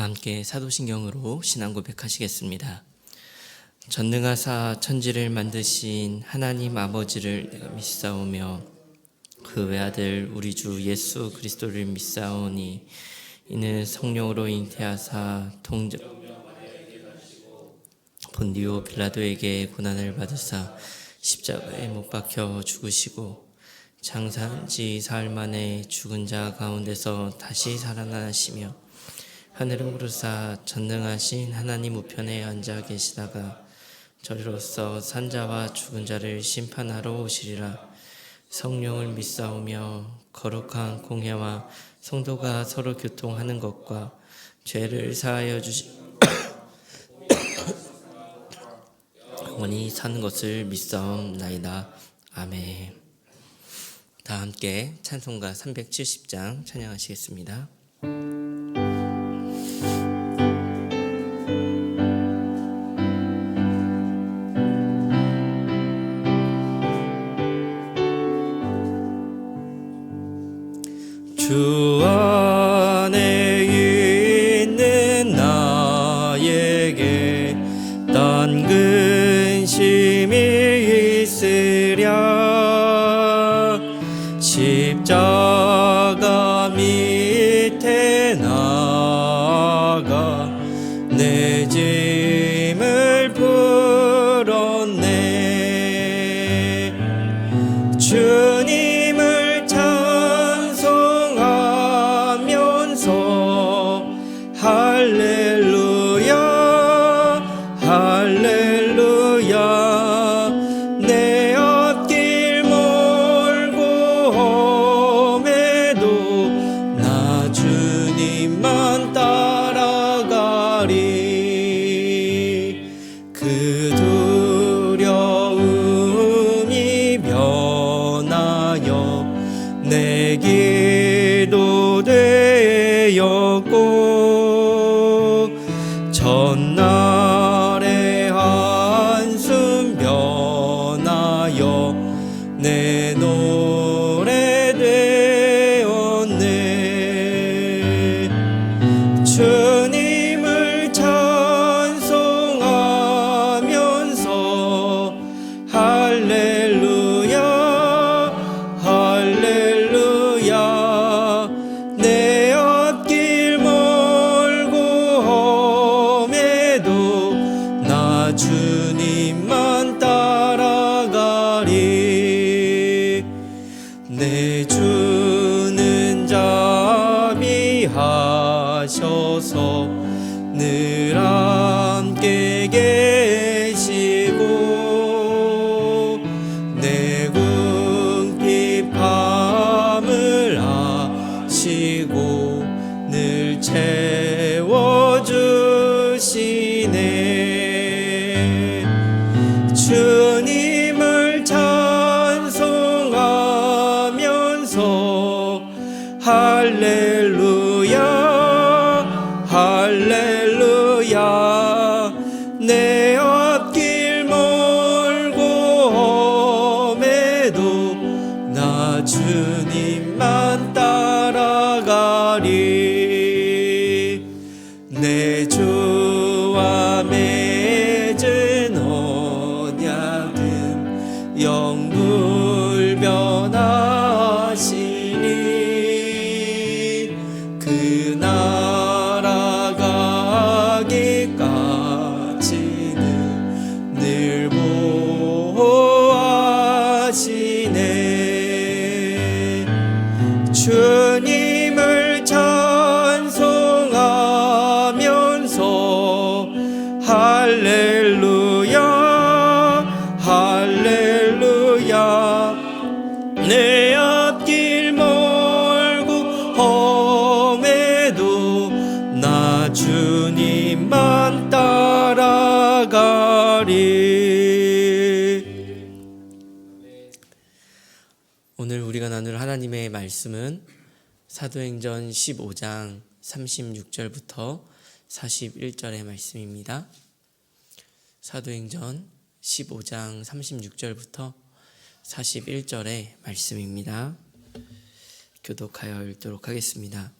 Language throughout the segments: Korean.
함께 사도신경으로 신앙 고백하시겠습니다. 전능하사 천지를 만드신 하나님 아버지를 내가 믿사오며 그 외아들 우리 주 예수 그리스도를 믿사오니 이는 성령으로 잉태하사 본디오 빌라도에게 고난을 받으사 십자가에 못 박혀 죽으시고 장사한 지 사흘 만에 죽은 자 가운데서 다시 살아나시며 하늘을 오르사 전능하신 하나님 우편에 앉아 계시다가 저리로서 산자와 죽은 자를 심판하러 오시리라. 성령을 믿사오며 거룩한 공회와 성도가 서로 교통하는 것과 죄를 사하여 영원히 사는 것을 믿사옵나이다. 아멘. 다 함께 찬송가 370장 찬양하시겠습니다. 주 안에 있는 나에게 딴 근심이 있으랴. 십자가 밑에 나가 내 짐을 풀었네. 주님을 찬송하면서 할렐루야 할렐루야. 내 앞길 멀고 험해도 나 주님만 따라가리. 그 두려움이 변하여 내 기도 되었고 전날의 한숨 변하여 내 노래 되었네. 주님을 찬송하면서 할렐루야 할렐루야. 내 앞길 멀고 험해도 나 주님만 따라가리. 내 주는 자비하셔서 늘 함께 계시고 내 궁핍함을 아시고 늘 채워주시네. 주님을 찬송하면서 할렐루야 할렐루야. 내 앞길 멀고 험해도 나 주님만 따라가리. 내 주와 맺은 언약은 영불변하시니 그 나라 가기까지는 늘 보호하시네. 주님을 찬송하면서 할렐루야 할렐루야. 내 앞길 멀고 험해도 나 주님만 따라가리. 오늘 우리가 나눌 하나님의 말씀은 사도행전 15장 36절부터 41절의 말씀입니다. 사도행전 15장 36절부터 41절의 말씀입니다. 교독하여 읽도록 하겠습니다.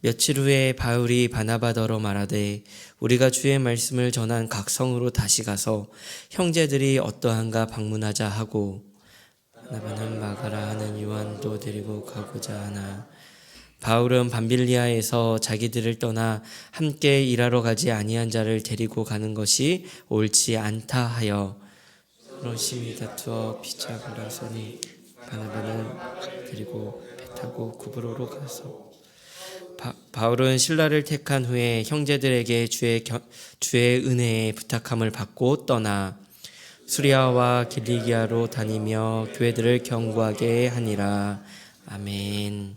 며칠 후에 바울이 바나바더러 말하되 우리가 주의 말씀을 전한 각 성으로 다시 가서 형제들이 어떠한가 방문하자 하고, 바나바는 마가라 하는 요한도 데리고 가고자 하나, 바울은 밤빌리아에서 자기들을 떠나 함께 일하러 가지 아니한 자를 데리고 가는 것이 옳지 않다 하여 서로 심히 다투어 피차 골아서니, 바나바는 데리고 배 타고 구브로로 가서 바울은 신라를 택한 후에 형제들에게 주의 은혜에 부탁함을 받고 떠나 수리아와 길리기아로 다니며 교회들을 경고하게 하니라. 아멘.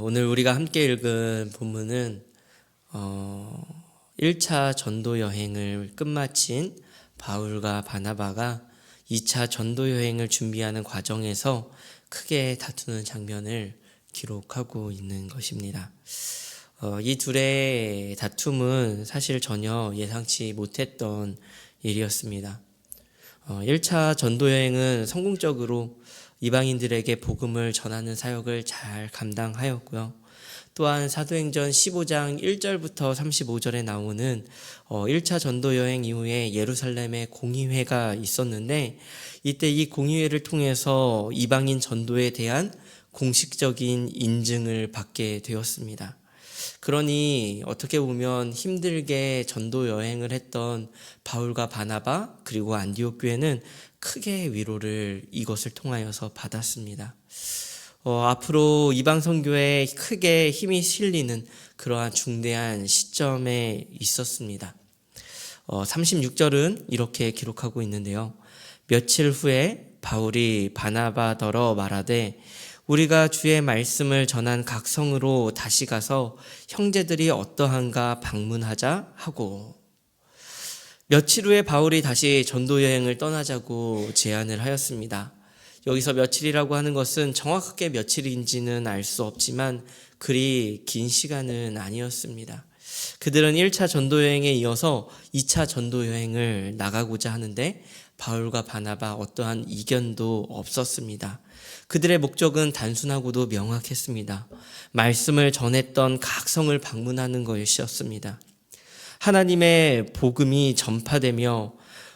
오늘 우리가 함께 읽은 본문은 1차 전도 여행을 끝마친 바울과 바나바가 2차 전도 여행을 준비하는 과정에서 크게 다투는 장면을 기록하고 있는 것입니다. 이 둘의 다툼은 사실 전혀 예상치 못했던 일이었습니다. 1차 전도 여행은 성공적으로 이방인들에게 복음을 전하는 사역을 잘 감당하였고요. 또한 사도행전 15장 1절부터 35절에 나오는 1차 전도 여행 이후에 예루살렘에 공의회가 있었는데, 이때 이 공의회를 통해서 이방인 전도에 대한 공식적인 인증을 받게 되었습니다. 그러니 어떻게 보면 힘들게 전도 여행을 했던 바울과 바나바 그리고 안디옥 교회는 크게 위로를 이것을 통하여서 받았습니다. 앞으로 이방 선교에 크게 힘이 실리는 그러한 중대한 시점에 있었습니다. 36절은 이렇게 기록하고 있는데요. 며칠 후에 바울이 바나바더러 말하되 우리가 주의 말씀을 전한 각 성으로 다시 가서 형제들이 어떠한가 방문하자 하고, 며칠 후에 바울이 다시 전도 여행을 떠나자고 제안을 하였습니다. 여기서 며칠이라고 하는 것은 정확하게 며칠인지는 알 수 없지만 그리 긴 시간은 아니었습니다. 그들은 1차 전도 여행에 이어서 2차 전도 여행을 나가고자 하는데 바울과 바나바 어떠한 이견도 없었습니다. 그들의 목적은 단순하고도 명확했습니다. 말씀을 전했던 각 성을 방문하는 것이었습니다. 하나님의 복음이 전파되며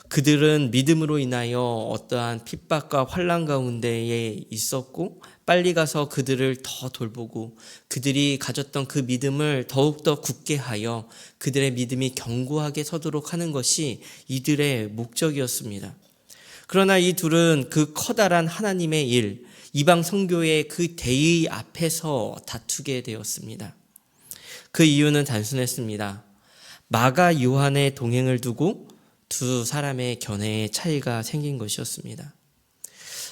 그들은 믿음으로 인하여 어떠한 핍박과 환난 가운데에 있었고, 빨리 가서 그들을 더 돌보고 그들이 가졌던 그 믿음을 더욱더 굳게 하여 그들의 믿음이 견고하게 서도록 하는 것이 이들의 목적이었습니다. 그러나 이 둘은 그 커다란 하나님의 일, 이방 선교의 그 대의 앞에서 다투게 되었습니다. 그 이유는 단순했습니다. 마가 요한의 동행을 두고 두 사람의 견해의 차이가 생긴 것이었습니다.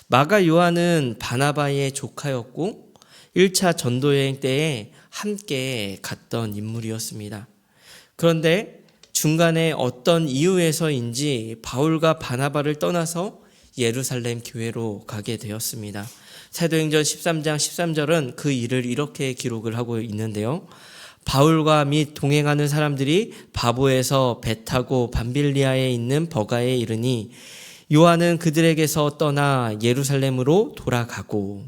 마가 요한은 바나바의 조카였고 1차 전도여행 때에 함께 갔던 인물이었습니다. 그런데 중간에 어떤 이유에서인지 바울과 바나바를 떠나서 예루살렘 교회로 가게 되었습니다. 사도행전 13장 13절은 그 일을 이렇게 기록을 하고 있는데요. 바울과 및 동행하는 사람들이 바보에서 배 타고 밤빌리아에 있는 버가에 이르니 요한은 그들에게서 떠나 예루살렘으로 돌아가고,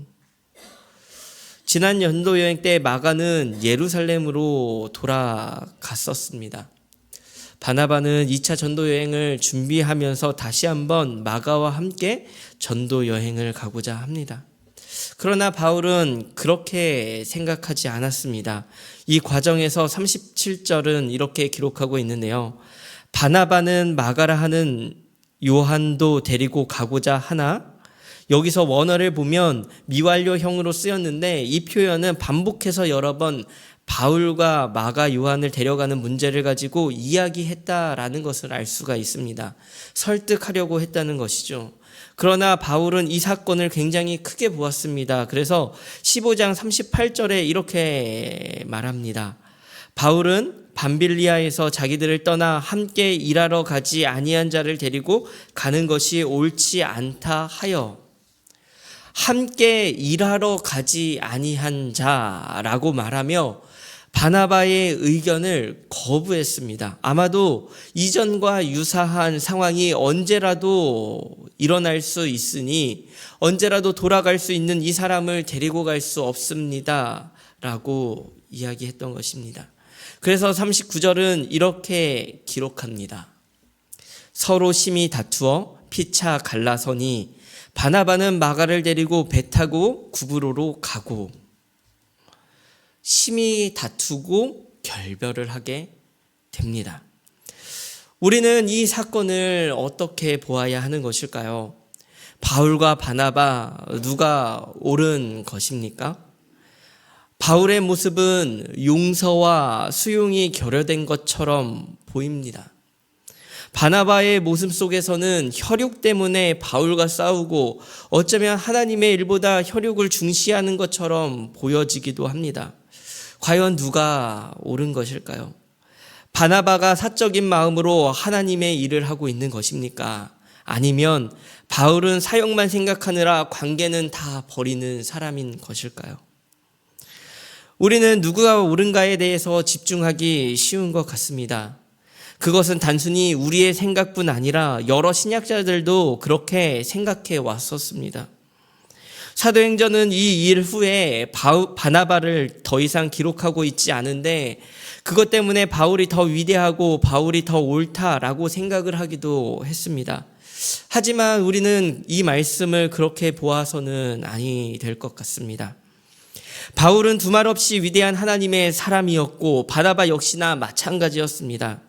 지난 전도 여행 때 마가는 예루살렘으로 돌아갔었습니다. 바나바는 2차 전도 여행을 준비하면서 다시 한번 마가와 함께 전도 여행을 가고자 합니다. 그러나 바울은 그렇게 생각하지 않았습니다. 이 과정에서 37절은 이렇게 기록하고 있는데요. 바나바는 마가라 하는 요한도 데리고 가고자 하나, 여기서 원어를 보면 미완료형으로 쓰였는데 이 표현은 반복해서 여러 번 바울과 마가 요한을 데려가는 문제를 가지고 이야기했다라는 것을 알 수가 있습니다. 설득하려고 했다는 것이죠. 그러나 바울은 이 사건을 굉장히 크게 보았습니다. 그래서 15장 38절에 이렇게 말합니다. 바울은 밤빌리아에서 자기들을 떠나 함께 일하러 가지 아니한 자를 데리고 가는 것이 옳지 않다 하여, 함께 일하러 가지 아니한 자라고 말하며 바나바의 의견을 거부했습니다. 아마도 이전과 유사한 상황이 언제라도 일어날 수 있으니 언제라도 돌아갈 수 있는 이 사람을 데리고 갈 수 없습니다 라고 이야기했던 것입니다. 그래서 39절은 이렇게 기록합니다. 서로 심히 다투어 피차 갈라서니 바나바는 마가를 데리고 배 타고 구브로로 가고. 심히 다투고 결별을 하게 됩니다. 우리는 이 사건을 어떻게 보아야 하는 것일까요? 바울과 바나바 누가 옳은 것입니까? 바울의 모습은 용서와 수용이 결여된 것처럼 보입니다. 바나바의 모습 속에서는 혈육 때문에 바울과 싸우고 어쩌면 하나님의 일보다 혈육을 중시하는 것처럼 보여지기도 합니다. 과연 누가 옳은 것일까요? 바나바가 사적인 마음으로 하나님의 일을 하고 있는 것입니까? 아니면 바울은 사역만 생각하느라 관계는 다 버리는 사람인 것일까요? 우리는 누구가 옳은가에 대해서 집중하기 쉬운 것 같습니다. 그것은 단순히 우리의 생각뿐 아니라 여러 신약자들도 그렇게 생각해 왔었습니다. 사도행전은 이 일 후에 바나바를 더 이상 기록하고 있지 않은데 그것 때문에 바울이 더 위대하고 바울이 더 옳다라고 생각을 하기도 했습니다. 하지만 우리는 이 말씀을 그렇게 보아서는 아니 될 것 같습니다. 바울은 두말 없이 위대한 하나님의 사람이었고 바나바 역시나 마찬가지였습니다.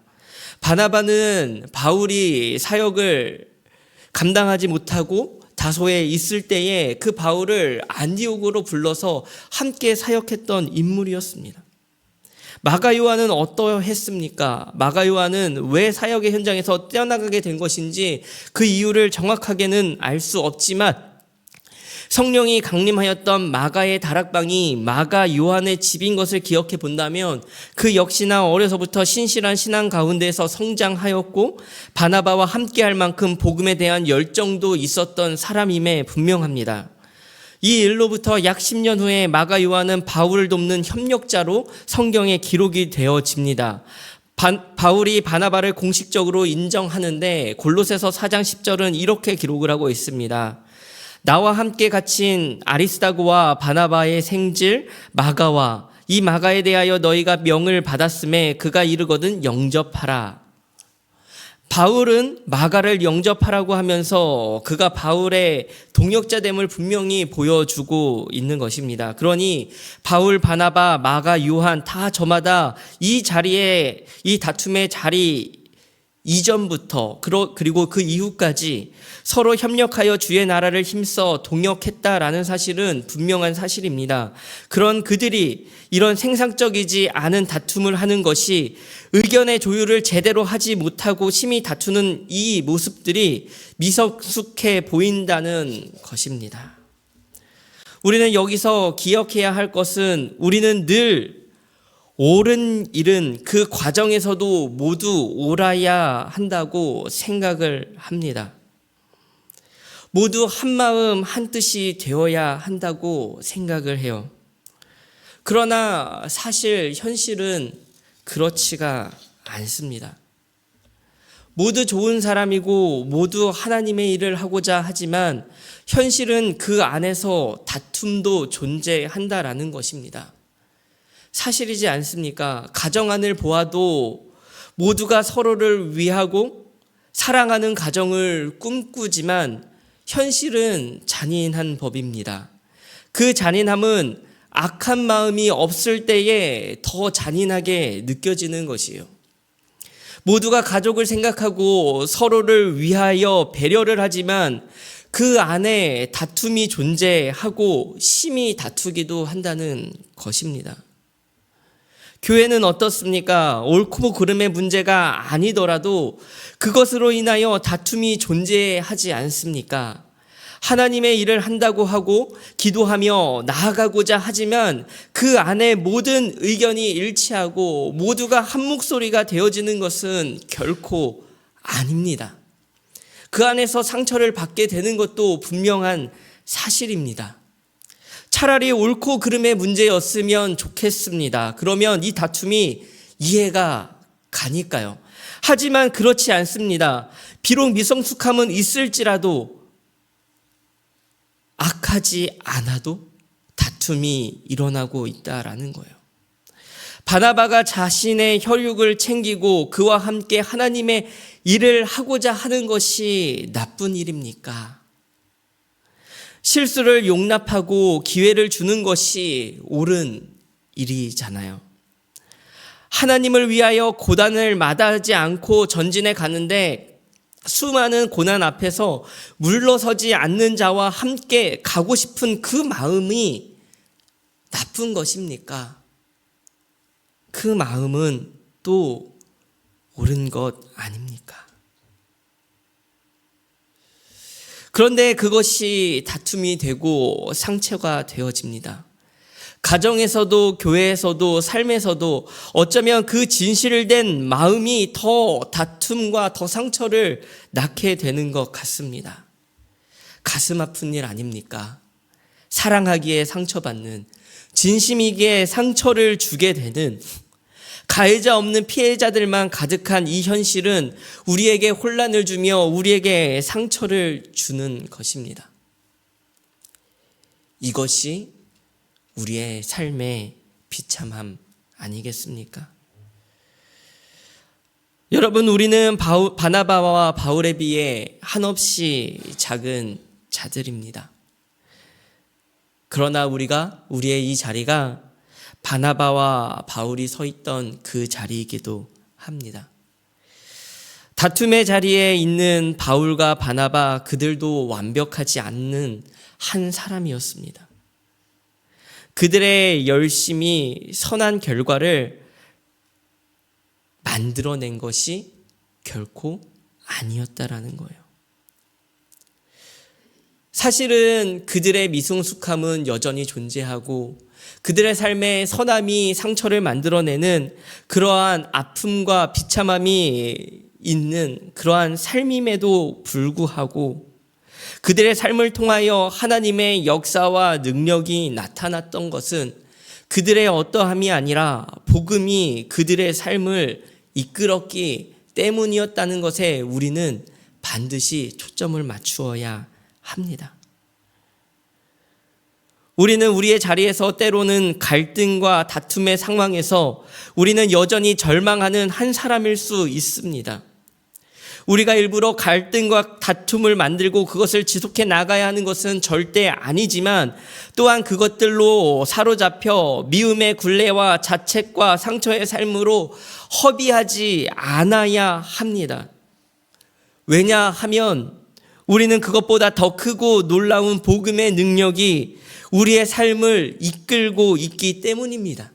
바나바는 바울이 사역을 감당하지 못하고 다소에 있을 때에 그 바울을 안디옥으로 불러서 함께 사역했던 인물이었습니다. 마가 요한은 어떠했습니까? 마가 요한은 왜 사역의 현장에서 떼어나가게 된 것인지 그 이유를 정확하게는 알 수 없지만 성령이 강림하였던 마가의 다락방이 마가 요한의 집인 것을 기억해 본다면 그 역시나 어려서부터 신실한 신앙 가운데서 성장하였고 바나바와 함께할 만큼 복음에 대한 열정도 있었던 사람임에 분명합니다. 이 일로부터 약 10년 후에 마가 요한은 바울을 돕는 협력자로 성경에 기록이 되어집니다. 바울이 바나바를 공식적으로 인정하는데 골로새서 4장 10절은 이렇게 기록을 하고 있습니다. 나와 함께 갇힌 아리스다고와 바나바의 생질 마가와 이 마가에 대하여 너희가 명을 받았음에 그가 이르거든 영접하라. 바울은 마가를 영접하라고 하면서 그가 바울의 동역자됨을 분명히 보여주고 있는 것입니다. 그러니 바울, 바나바, 마가, 요한 다 저마다 이 자리에 이 다툼의 자리 이전부터 그리고 그 이후까지 서로 협력하여 주의 나라를 힘써 동역했다라는 사실은 분명한 사실입니다. 그런 그들이 이런 생산적이지 않은 다툼을 하는 것이 의견의 조율을 제대로 하지 못하고 심히 다투는 이 모습들이 미성숙해 보인다는 것입니다. 우리는 여기서 기억해야 할 것은 우리는 늘 옳은 일은 그 과정에서도 모두 옳아야 한다고 생각을 합니다. 모두 한마음 한뜻이 되어야 한다고 생각을 해요. 그러나 사실 현실은 그렇지가 않습니다. 모두 좋은 사람이고 모두 하나님의 일을 하고자 하지만 현실은 그 안에서 다툼도 존재한다라는 것입니다. 사실이지 않습니까? 가정 안을 보아도 모두가 서로를 위하고 사랑하는 가정을 꿈꾸지만 현실은 잔인한 법입니다. 그 잔인함은 악한 마음이 없을 때에 더 잔인하게 느껴지는 것이에요. 모두가 가족을 생각하고 서로를 위하여 배려를 하지만 그 안에 다툼이 존재하고 심히 다투기도 한다는 것입니다. 교회는 어떻습니까? 옳고 그름의 문제가 아니더라도 그것으로 인하여 다툼이 존재하지 않습니까? 하나님의 일을 한다고 하고 기도하며 나아가고자 하지만 그 안에 모든 의견이 일치하고 모두가 한 목소리가 되어지는 것은 결코 아닙니다. 그 안에서 상처를 받게 되는 것도 분명한 사실입니다. 차라리 옳고 그름의 문제였으면 좋겠습니다. 그러면 이 다툼이 이해가 가니까요. 하지만 그렇지 않습니다. 비록 미성숙함은 있을지라도 악하지 않아도 다툼이 일어나고 있다라는 거예요. 바나바가 자신의 혈육을 챙기고 그와 함께 하나님의 일을 하고자 하는 것이 나쁜 일입니까? 실수를 용납하고 기회를 주는 것이 옳은 일이잖아요. 하나님을 위하여 고난을 마다하지 않고 전진해 가는데 수많은 고난 앞에서 물러서지 않는 자와 함께 가고 싶은 그 마음이 나쁜 것입니까? 그 마음은 또 옳은 것 아닙니까? 그런데 그것이 다툼이 되고 상처가 되어집니다. 가정에서도 교회에서도 삶에서도 어쩌면 그 진실된 마음이 더 다툼과 더 상처를 낳게 되는 것 같습니다. 가슴 아픈 일 아닙니까? 사랑하기에 상처받는, 진심이기에 상처를 주게 되는, 가해자 없는 피해자들만 가득한 이 현실은 우리에게 혼란을 주며 우리에게 상처를 주는 것입니다. 이것이 우리의 삶의 비참함 아니겠습니까? 여러분, 우리는 바나바와 바울에 비해 한없이 작은 자들입니다. 그러나 우리의 이 자리가 바나바와 바울이 서 있던 그 자리이기도 합니다. 다툼의 자리에 있는 바울과 바나바, 그들도 완벽하지 않는 한 사람이었습니다. 그들의 열심이 선한 결과를 만들어낸 것이 결코 아니었다라는 거예요. 사실은 그들의 미성숙함은 여전히 존재하고 그들의 삶에 선함이 상처를 만들어내는 그러한 아픔과 비참함이 있는 그러한 삶임에도 불구하고 그들의 삶을 통하여 하나님의 역사와 능력이 나타났던 것은 그들의 어떠함이 아니라 복음이 그들의 삶을 이끌었기 때문이었다는 것에 우리는 반드시 초점을 맞추어야 합니다. 우리는 우리의 자리에서 때로는 갈등과 다툼의 상황에서 우리는 여전히 절망하는 한 사람일 수 있습니다. 우리가 일부러 갈등과 다툼을 만들고 그것을 지속해 나가야 하는 것은 절대 아니지만 또한 그것들로 사로잡혀 미움의 굴레와 자책과 상처의 삶으로 허비하지 않아야 합니다. 왜냐하면 우리는 그것보다 더 크고 놀라운 복음의 능력이 우리의 삶을 이끌고 있기 때문입니다.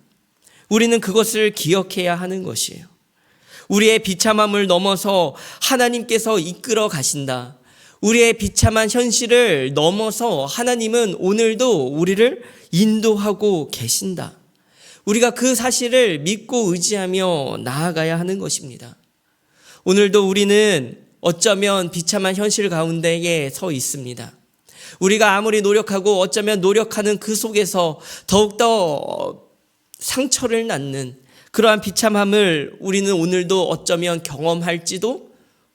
우리는 그것을 기억해야 하는 것이에요. 우리의 비참함을 넘어서 하나님께서 이끌어 가신다. 우리의 비참한 현실을 넘어서 하나님은 오늘도 우리를 인도하고 계신다. 우리가 그 사실을 믿고 의지하며 나아가야 하는 것입니다. 오늘도 우리는 어쩌면 비참한 현실 가운데에 서 있습니다. 우리가 아무리 노력하고 어쩌면 노력하는 그 속에서 더욱더 상처를 낳는 그러한 비참함을 우리는 오늘도 어쩌면 경험할지도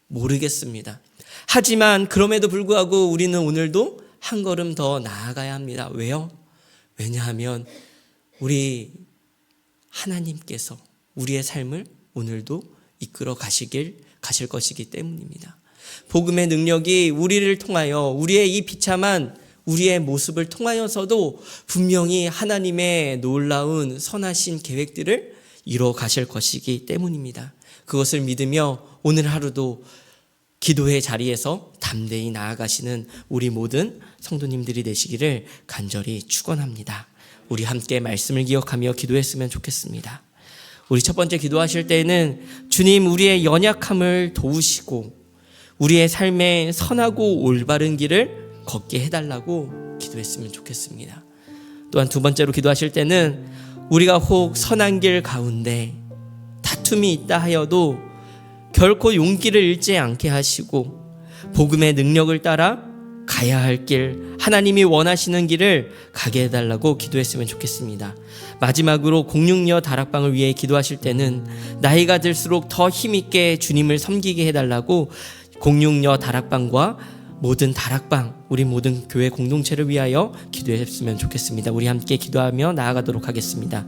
모르겠습니다. 하지만 그럼에도 불구하고 우리는 오늘도 한 걸음 더 나아가야 합니다. 왜요? 왜냐하면 우리 하나님께서 우리의 삶을 오늘도 이끌어 가실 것이기 때문입니다. 복음의 능력이 우리를 통하여 우리의 이 비참한 우리의 모습을 통하여서도 분명히 하나님의 놀라운 선하신 계획들을 이루어 가실 것이기 때문입니다. 그것을 믿으며 오늘 하루도 기도의 자리에서 담대히 나아가시는 우리 모든 성도님들이 되시기를 간절히 축원합니다. 우리 함께 말씀을 기억하며 기도했으면 좋겠습니다. 우리 첫 번째 기도하실 때에는 주님, 우리의 연약함을 도우시고 우리의 삶에 선하고 올바른 길을 걷게 해달라고 기도했으면 좋겠습니다. 또한 두 번째로 기도하실 때는 우리가 혹 선한 길 가운데 다툼이 있다 하여도 결코 용기를 잃지 않게 하시고 복음의 능력을 따라 가야 할 길, 하나님이 원하시는 길을 가게 해달라고 기도했으면 좋겠습니다. 마지막으로 공육여 다락방을 위해 기도하실 때는 나이가 들수록 더 힘있게 주님을 섬기게 해달라고 공육여 다락방과 모든 다락방, 우리 모든 교회 공동체를 위하여 기도했으면 좋겠습니다. 우리 함께 기도하며 나아가도록 하겠습니다.